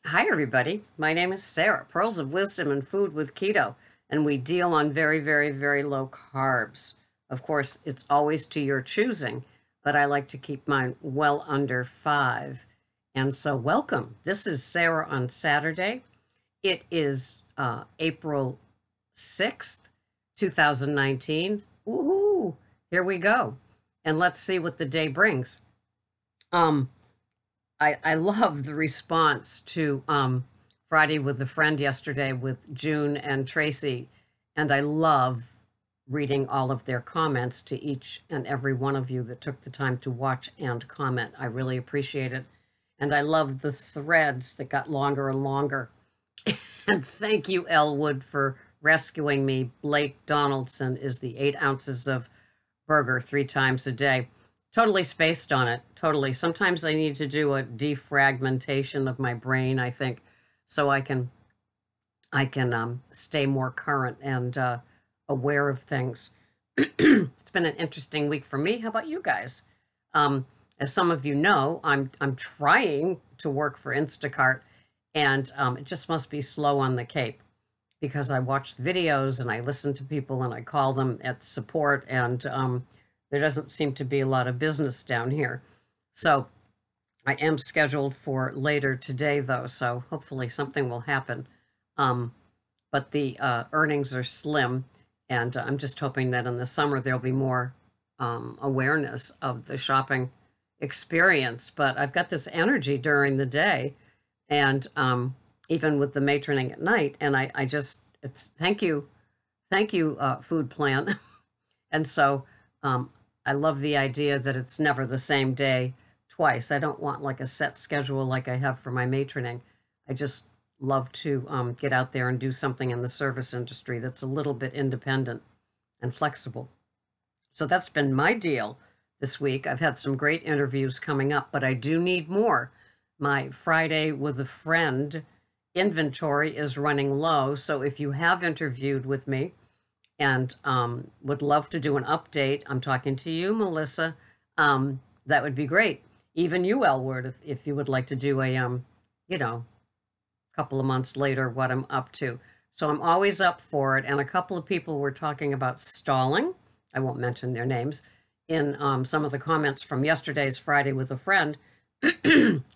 Hi, everybody. My name is Sarah, Pearls of Wisdom and Food with Keto, and we deal on very, very, very low carbs. Of course, it's always to your choosing, but I like to keep mine well under 5. And so, welcome. This is Sarah on Saturday. It is April 6th, 2019. Woohoo! Here we go. And let's see what the day brings. Um, I love the response to Friday with a Friend yesterday with June and Tracy, and I love reading all of their comments to each and every one of you that took the time to watch and comment. I really appreciate it. And I love the threads that got longer and longer. And thank you, Elwood, for rescuing me. Blake Donaldson is the 8 ounces of burger 3 times a day. Totally spaced on it. Totally. Sometimes I need to do a defragmentation of my brain, I think, so I can stay more current and aware of things. It's been an interesting week for me. How about you guys? As some of you know, I'm trying to work for Instacart, and it just must be slow on the Cape because I watch videos and I listen to people and I call them at support, and there doesn't seem to be a lot of business down here. So I am scheduled for later today, though, so hopefully something will happen. But the earnings are slim, and I'm just hoping that in the summer there'll be more awareness of the shopping experience. But I've got this energy during the day, and even with the matroning at night, and I just thank you, food plan. And so I love the idea that it's never the same day twice. I don't want like a set schedule like I have for my matroning. I just love to get out there and do something in the service industry that's a little bit independent and flexible. So that's been my deal this week. I've had some great interviews coming up, but I do need more. My Friday with a Friend inventory is running low. So if you have interviewed with me and would love to do an update, I'm talking to you, Melissa. That would be great. Even you, Elward, if you would like to do a, you know, couple of months later, what I'm up to. So I'm always up for it. And a couple of people were talking about stalling. I won't mention their names in some of the comments from yesterday's Friday with a Friend.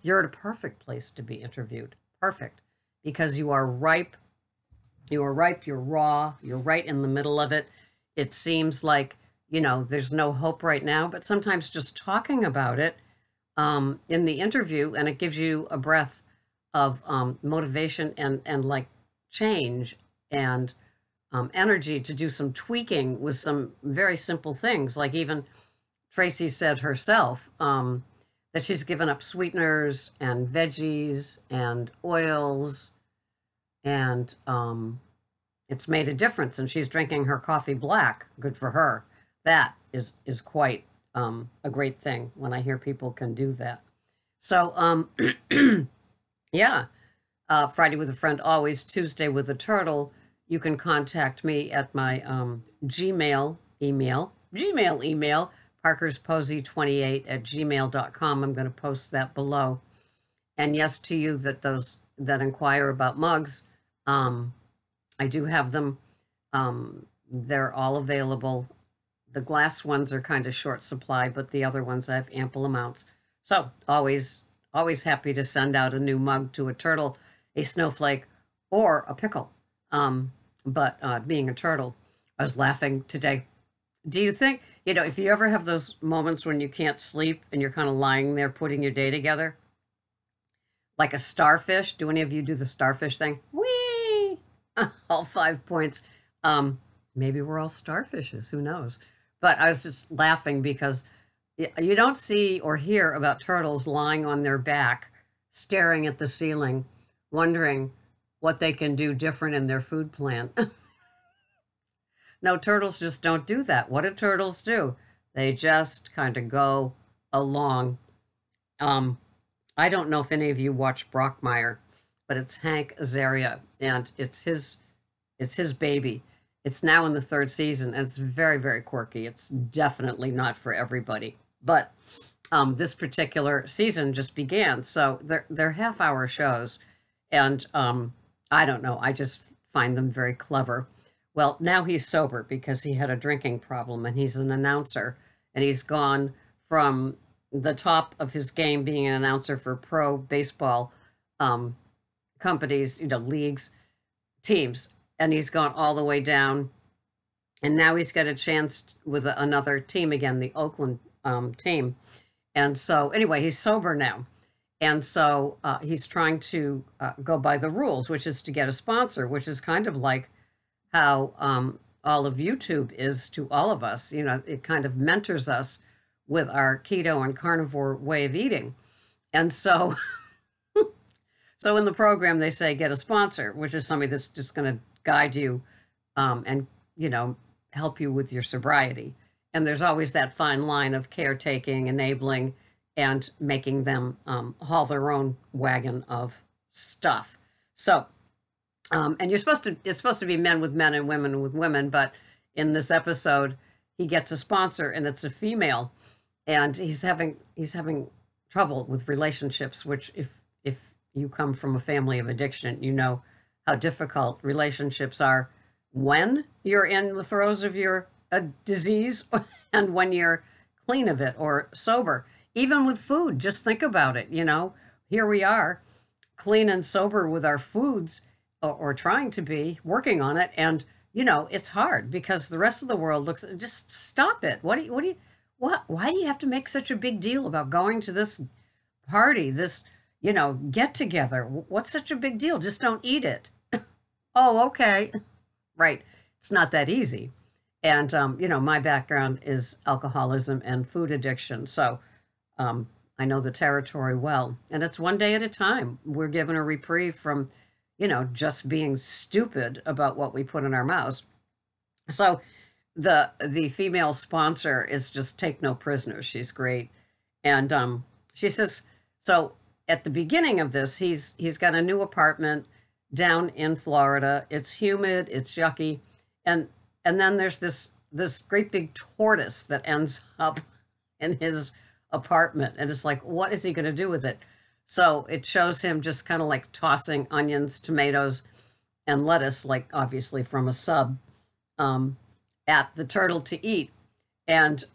You're at a perfect place to be interviewed. Perfect. Because you are ripe. You are ripe. You're raw. You're right in the middle of it. It seems like, there's no hope right now, but sometimes just talking about it in the interview, and it gives you a breath of motivation and like change and energy to do some tweaking with some very simple things. Like even Tracy said herself that she's given up sweeteners and veggies and oils, and it's made a difference. And she's drinking her coffee black. Good for her. That is quite a great thing when I hear people can do that. So yeah, Friday with a Friend, always Tuesday with a Turtle. You can contact me at my Gmail email, parkersposey28@gmail.com. I'm going to post that below. And yes, to you those that inquire about mugs, I do have them. They're all available. The glass ones are kind of short supply, but the other ones I have ample amounts. So always happy to send out a new mug to a turtle, a snowflake, or a pickle. But being a turtle, I was laughing today. Do you think, if you ever have those moments when you can't sleep and you're kind of lying there putting your day together, like a starfish? Do any of you do the starfish thing? Whee! All 5 points. Maybe we're all starfishes. Who knows? But I was just laughing because you don't see or hear about turtles lying on their back, staring at the ceiling, wondering what they can do different in their food plan. No, turtles just don't do that. What do turtles do? They just kind of go along. I don't know if any of you watch Brockmire, but it's Hank Azaria, and it's his baby. It's now in the 3rd season, and it's very, very quirky. It's definitely not for everybody. But this particular season just began, so they're half-hour shows, And I don't know, I just find them very clever. Well, now he's sober because he had a drinking problem, and he's an announcer, and he's gone from the top of his game being an announcer for pro baseball um, companies, leagues, teams, and he's gone all the way down. And now he's got a chance with another team again, the Oakland team. And so, anyway, he's sober now. And so he's trying to go by the rules, which is to get a sponsor, which is kind of like how all of YouTube is to all of us. It kind of mentors us with our keto and carnivore way of eating. And so, so in the program, they say get a sponsor, which is somebody that's just going to guide you and, help you with your sobriety. And there's always that fine line of caretaking, enabling, and making them haul their own wagon of stuff. So, and it's supposed to be men with men and women with women, but in this episode, he gets a sponsor, and it's a female, and he's having trouble with relationships, which if you come from a family of addiction, you know how difficult relationships are when you're in the throes of your disease and when you're clean of it or sober. Even with food, just think about it. Here we are, clean and sober with our foods, or trying to be, working on it, and it's hard because the rest of the world looks. Just stop it. Why do you have to make such a big deal about going to this party, this get together? What's such a big deal? Just don't eat it. Oh, okay. Right. It's not that easy. And, my background is alcoholism and food addiction. So I know the territory well. And it's one day at a time. We're given a reprieve from, just being stupid about what we put in our mouths. So the female sponsor is just take no prisoners. She's great. And she says, so at the beginning of this, he's got a new apartment down in Florida. It's humid, it's yucky, and then there's this great big tortoise that ends up in his apartment, and it's like, what is he going to do with it? So it shows him just kind of like tossing onions, tomatoes, and lettuce, like obviously from a sub, at the turtle to eat, and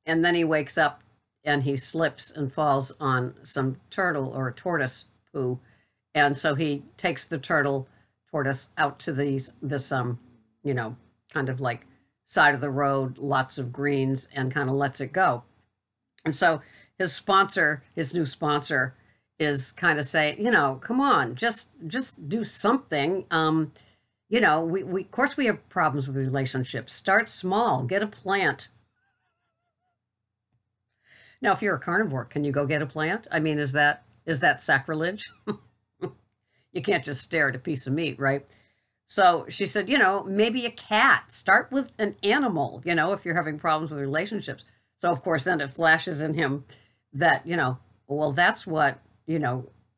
then he wakes up and he slips and falls on some turtle or tortoise poo. And so he takes the tortoise out to this, kind of like side of the road, lots of greens, and kind of lets it go. And so his new sponsor, is kind of saying, come on, just do something. We of course we have problems with relationships. Start small, get a plant. Now, if you're a carnivore, can you go get a plant? I mean, is that sacrilege? You can't just stare at a piece of meat, right? So she said, maybe a cat. Start with an animal, if you're having problems with relationships. So, of course, then it flashes in him that, well, that's what,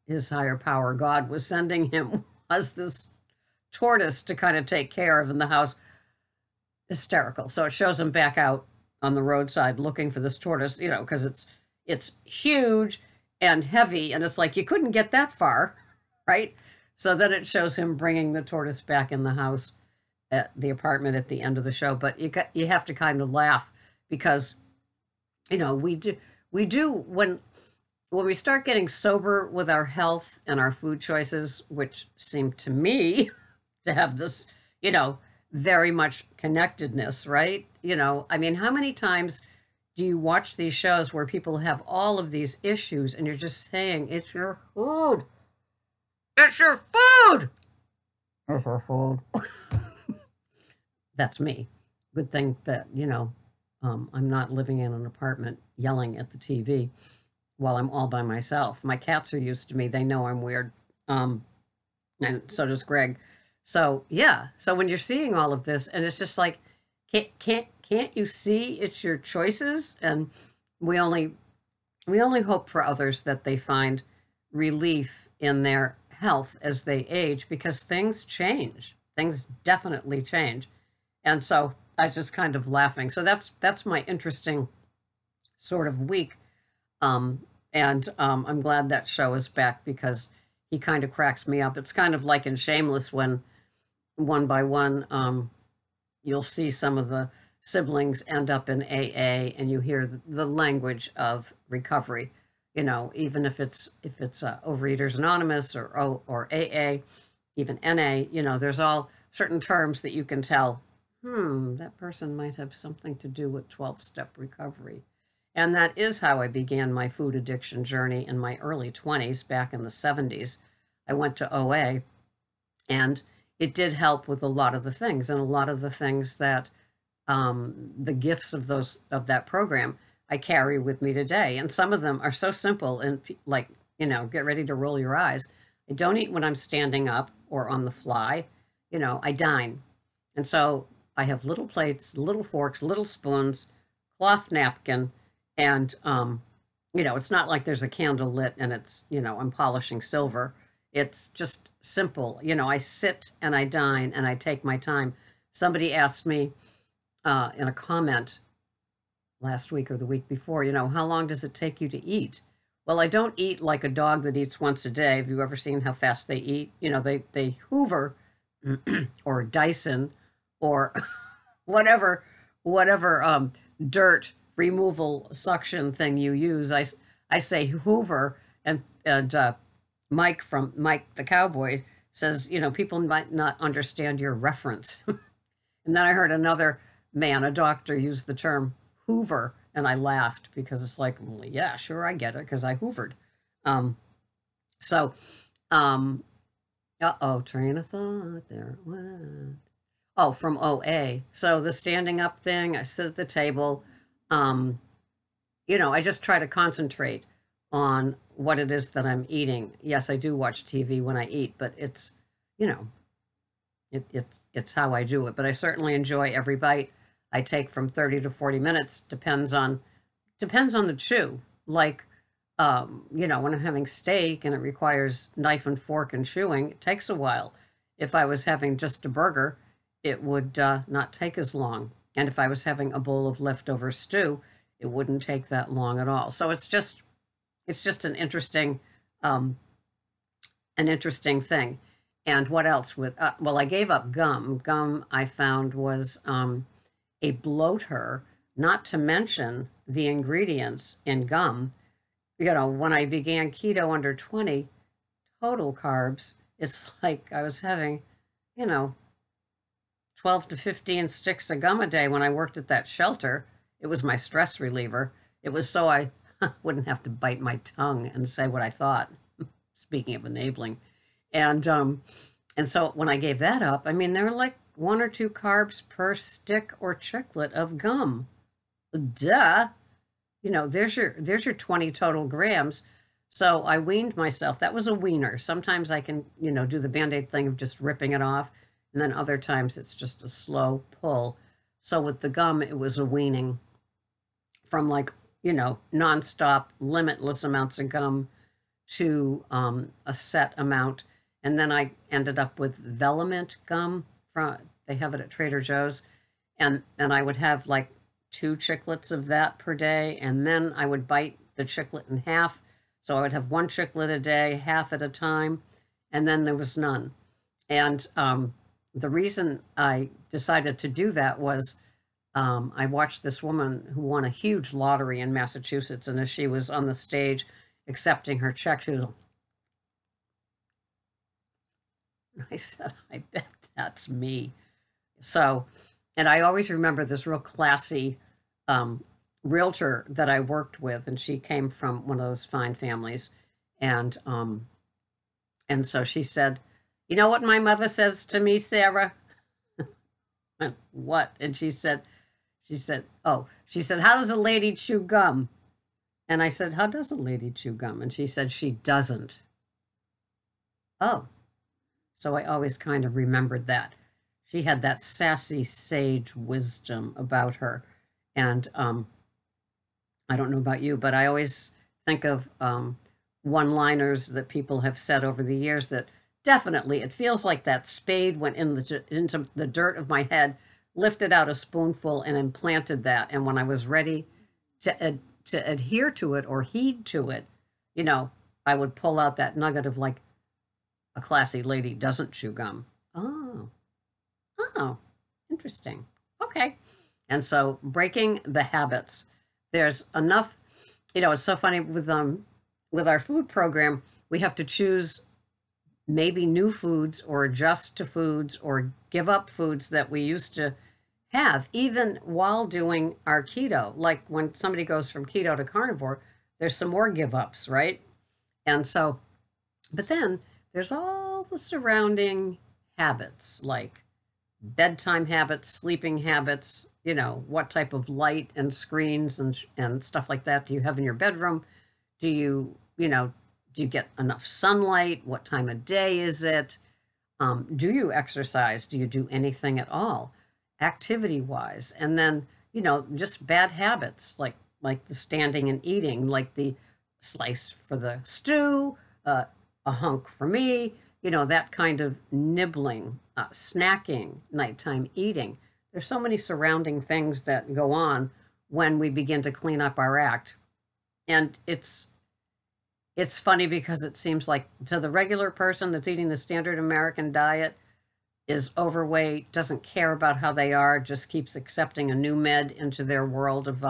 his higher power, God, was sending him, was this tortoise to kind of take care of in the house. Hysterical. So it shows him back out on the roadside looking for this tortoise, because it's huge and heavy, and it's like you couldn't get that far, right? So then it shows him bringing the tortoise back in the house at the apartment at the end of the show. But you have to kind of laugh because, we do when we start getting sober with our health and our food choices, which seem to me to have this, very much connectedness, right? I mean, how many times do you watch these shows where people have all of these issues and you're just saying, it's your food. It's your food. It's your food. That's me. Good thing that, I'm not living in an apartment yelling at the TV while I'm all by myself. My cats are used to me. They know I'm weird. And so does Greg. So, yeah. So when you're seeing all of this, and it's just like, can't you see it's your choices? And we only hope for others that they find relief in their health as they age, because things change. Things definitely change. And so I was just kind of laughing. So that's my interesting sort of week. And I'm glad that show is back because he kind of cracks me up. It's kind of like in Shameless when one by one, you'll see some of the siblings end up in AA, and you hear the language of recovery. You know, even if it's Overeaters Anonymous or AA, even NA. You know, there's all certain terms that you can tell. That person might have something to do with 12-step recovery. And that is how I began my food addiction journey in my early 20s, back in the 70s. I went to OA, and it did help with a lot of the things, and a lot of the things that the gifts of that program I carry with me today. And some of them are so simple and like, you know, get ready to roll your eyes. I don't eat when I'm standing up or on the fly. You know, I dine. And so I have little plates, little forks, little spoons, cloth napkin, and, you know, it's not like there's a candle lit and it's, you know, I'm polishing silver. It's just simple. You know, I sit and I dine and I take my time. Somebody asked me in a comment last week or the week before, you know, how long does it take you to eat? Well, I don't eat like a dog that eats once a day. Have you ever seen how fast they eat? You know, they Hoover or Dyson or whatever dirt removal suction thing you use. I say Hoover, and Mike the cowboy says, you know, people might not understand your reference. And then I heard another man, a doctor, use the term Hoover, and I laughed because it's like, well, yeah, sure, I get it because I hoovered. Train of thought, there it went. Oh, from OA. So the standing up thing, I sit at the table. You know, I just try to concentrate on what it is that I'm eating. Yes, I do watch TV when I eat, but it's, you know, it's how I do it. But I certainly enjoy every bite. I take from 30 to 40 minutes, depends on the chew. Like, you know, when I'm having steak and it requires knife and fork and chewing, it takes a while. If I was having just a burger, it would not take as long. And if I was having a bowl of leftover stew, it wouldn't take that long at all. So it's just an interesting thing. And what else with, well, I gave up gum. Gum I found was a bloater, not to mention the ingredients in gum. You know, when I began keto under 20 total carbs, it's like I was having, you know, 12 to 15 sticks of gum a day when I worked at that shelter. It was my stress reliever. It was so I wouldn't have to bite my tongue and say what I thought, speaking of enabling. And so when I gave that up, I mean, there were like 1 or 2 carbs per stick or chiclet of gum. Duh. You know, there's your 20 total grams. So I weaned myself. That was a weaner. Sometimes I can, you know, do the Band-Aid thing of just ripping it off. And then other times it's just a slow pull. So with the gum, it was a weaning from, like, you know, nonstop, limitless amounts of gum to a set amount. And then I ended up with Velemint gum. They have it at Trader Joe's. And I would have like 2 chiclets of that per day. And then I would bite the chiclet in half. So I would have 1 chiclet a day, half at a time. And then there was none. And the reason I decided to do that was I watched this woman who won a huge lottery in Massachusetts. And as she was on the stage accepting her check, she was, I said, I bet that's me. So, and I always remember this real classy realtor that I worked with, and she came from one of those fine families. And so she said, you know what my mother says to me, Sarah? What? And she said, how does a lady chew gum? And I said, how does a lady chew gum? And she said, she doesn't. Oh. So I always kind of remembered that. She had that sassy sage wisdom about her. And I don't know about you, but I always think of one-liners that people have said over the years that definitely, it feels like that spade went into the dirt of my head, lifted out a spoonful and implanted that. And when I was ready to adhere to it or heed to it, you know, I would pull out that nugget of like, a classy lady doesn't chew gum. Oh, oh, interesting. Okay. And so breaking the habits. There's enough, it's so funny with our food program, we have to choose maybe new foods or adjust to foods or give up foods that we used to have, even while doing our keto. Like when somebody goes from keto to carnivore, there's some more give ups, right? And so, but then there's all the surrounding habits, like bedtime habits, sleeping habits, what type of light and screens and stuff like that do you have in your bedroom? Do you get enough sunlight? What time of day is it? Do you exercise? Do you do anything at all, activity wise? And then, just bad habits like the standing and eating, like the slice for the stew, a hunk for me, that kind of nibbling, snacking, nighttime eating. There's so many surrounding things that go on when we begin to clean up our act. And it's funny because it seems like to the regular person that's eating the standard American diet, is overweight, doesn't care about how they are, just keeps accepting a new med into their world of,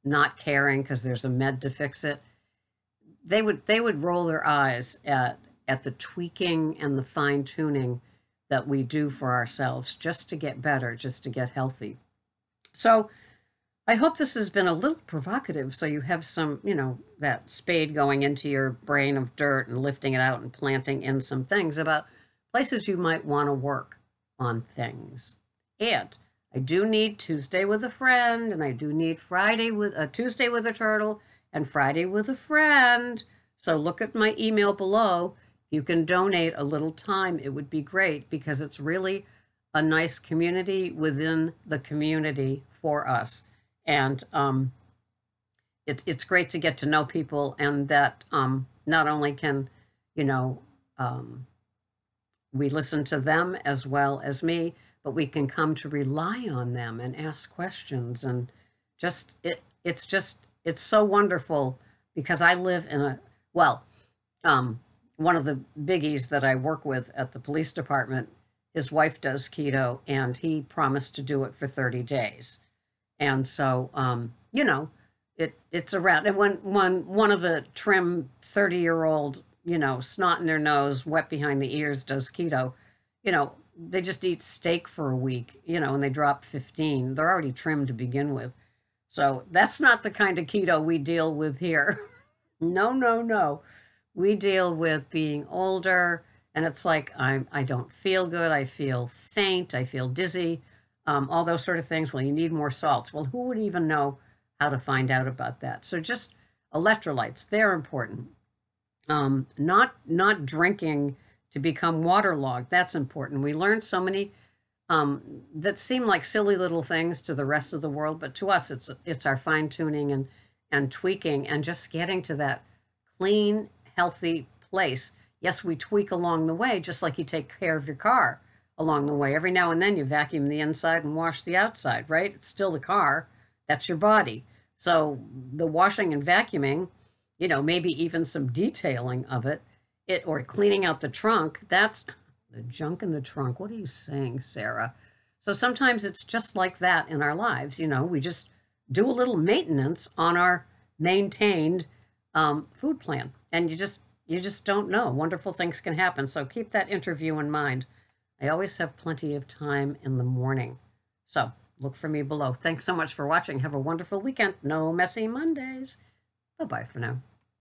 not caring because there's a med to fix it. They would roll their eyes at the tweaking and the fine tuning that we do for ourselves just to get better, just to get healthy. So I hope this has been a little provocative so you have some, that spade going into your brain of dirt and lifting it out and planting in some things about places you might want to work on things. And I do need Tuesday with a friend, and I do need Tuesday with a turtle and Friday with a friend. So look at my email below. If you can donate a little time, it would be great because it's really a nice community within the community for us. And it's great to get to know people, and that not only can, we listen to them as well as me, but we can come to rely on them and ask questions. And it's so wonderful because I live in one of the biggies that I work with at the police department, his wife does keto, and he promised to do it for 30 days. And so, it's around. And when one of the trim 30-year-old, snot in their nose, wet behind the ears does keto, they just eat steak for a week, and they drop 15. They're already trimmed to begin with. So that's not the kind of keto we deal with here. No, no, no. We deal with being older, and it's like I don't feel good. I feel faint. I feel dizzy. All those sort of things. Well, you need more salts. Well, who would even know how to find out about that? So just electrolytes, they're important. Not drinking to become waterlogged. That's important. We learned so many that seem like silly little things to the rest of the world, but to us, it's our fine tuning and tweaking and just getting to that clean, healthy place. Yes, we tweak along the way, just like you take care of your car along the way. Every now and then you vacuum the inside and wash the outside, right? It's still the car. That's your body. So the washing and vacuuming, maybe even some detailing of it, or cleaning out the trunk, that's the junk in the trunk. What are you saying, Sarah? So sometimes it's just like that in our lives. We just do a little maintenance on our maintained food plan. And you just don't know. Wonderful things can happen. So keep that interview in mind. I always have plenty of time in the morning. So look for me below. Thanks so much for watching. Have a wonderful weekend. No messy Mondays. Bye-bye for now.